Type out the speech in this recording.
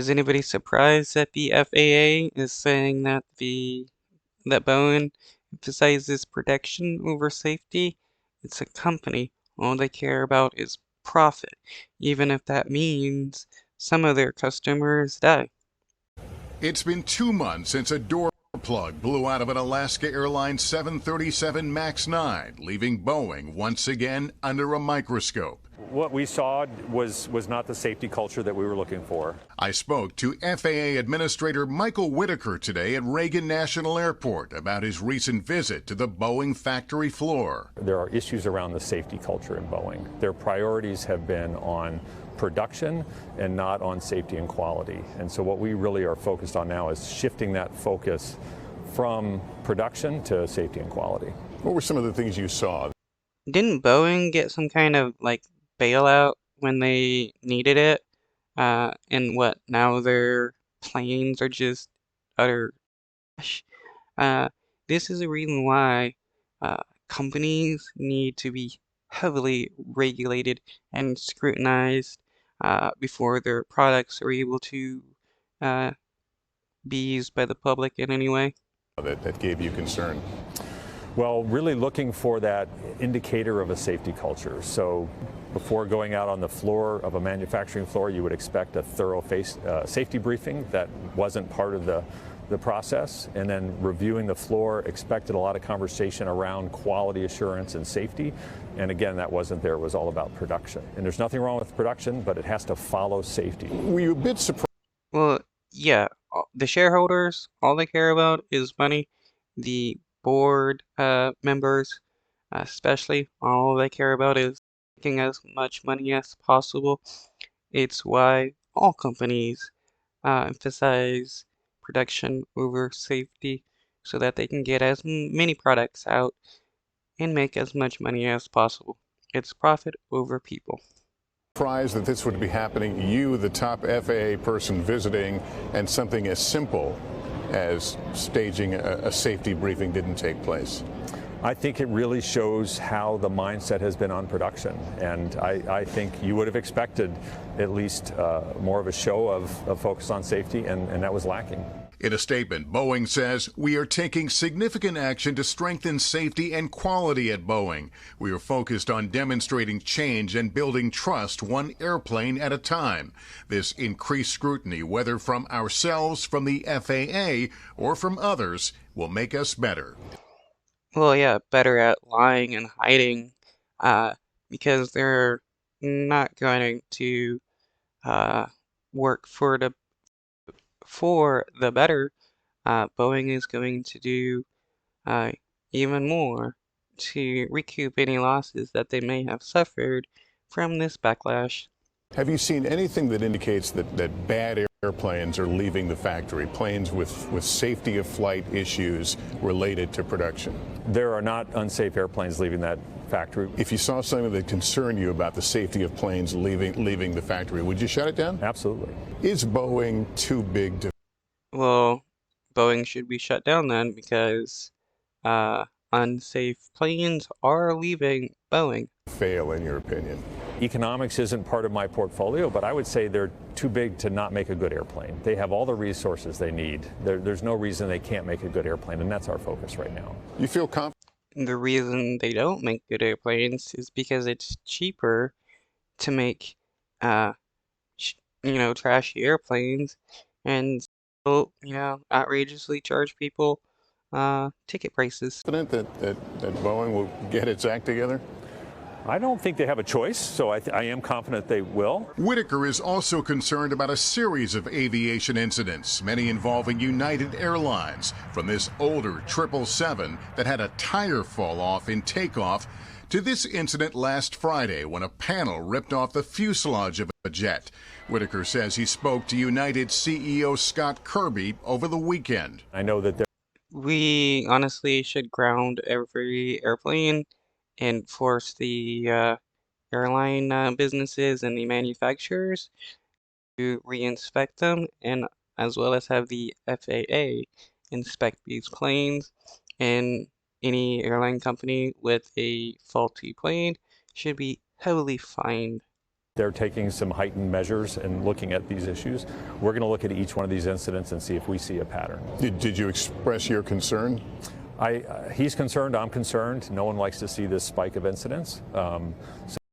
Is anybody surprised that the FAA is saying that that Boeing emphasizes protection over safety? It's a company. All they care about is profit, even if that means some of their customers die. It's been 2 months since a door plug blew out of an Alaska Airlines 737 MAX 9, leaving Boeing once again under a microscope. What we saw was not the safety culture that we were looking for. I spoke to FAA Administrator Michael Whitaker today at Reagan National Airport about his recent visit to the Boeing factory floor. There are issues around the safety culture in Boeing. Their priorities have been on production and not on safety and quality. And so what we really are focused on now is shifting that focus from production to safety and quality. What were some of the things you saw? Didn't Boeing get some kind of like bailout when they needed it? And what, now their planes are just utter trash? This is the reason why companies need to be heavily regulated and scrutinized before their products are able to be used by the public in any way. That gave you concern? Well, really looking for that indicator of a safety culture. So before going out on the floor of a manufacturing floor, you would expect a thorough safety briefing. That wasn't part of the process. And then reviewing the floor, expected a lot of conversation around quality assurance and safety. And again, that wasn't there. It was all about production. And there's nothing wrong with production, but it has to follow safety. Were you a bit surprised? Well, yeah, the shareholders, all they care about is money. The board members, especially, all they care about is making as much money as possible. It's why all companies emphasize production over safety so that they can get as many products out and make as much money as possible. It's profit over people. Surprised that this would be happening, you, the top FAA person visiting, and something as simple as staging a safety briefing didn't take place? I think it really shows how the mindset has been on production. And I think you would have expected at least more of a show of focus on safety, and that was lacking. In a statement, Boeing says, "We are taking significant action to strengthen safety and quality at Boeing. We are focused on demonstrating change and building trust one airplane at a time. This increased scrutiny, whether from ourselves, from the FAA, or from others, will make us better." Well, yeah, better at lying and hiding, because they're not going to work for the better. Boeing is going to do even more to recoup any losses that they may have suffered from this backlash. Have you seen anything that indicates that bad airplanes are leaving the factory, planes with safety of flight issues related to production? There are not unsafe airplanes leaving that factory. If you saw something that concerned you about the safety of planes leaving the factory, would you shut it down? Absolutely. Is Boeing too big to... Well, Boeing should be shut down then because unsafe planes are leaving Boeing. fail, in your opinion? Economics isn't part of my portfolio, but I would say they're too big to not make a good airplane. They have all the resources they need. There's no reason they can't make a good airplane, and that's our focus right now. You feel confident? The reason they don't make good airplanes is because it's cheaper to make, trashy airplanes and still, outrageously charge people ticket prices. That Boeing will get its act together? I don't think they have a choice, so I am confident they will. Whitaker is also concerned about a series of aviation incidents, many involving United Airlines, from this older 777 that had a tire fall off in takeoff to this incident last Friday when a panel ripped off the fuselage of a jet. Whitaker says he spoke to United CEO Scott Kirby over the weekend. I know that We honestly should ground every airplane and force the airline businesses and the manufacturers to re-inspect them, and as well as have the FAA inspect these planes. And any airline company with a faulty plane should be heavily fined. they're taking some heightened measures and looking at these issues. We're going to look at each one of these incidents and see if we see a pattern. Did you express your concern? He's concerned, I'm concerned. No one likes to see this spike of incidents.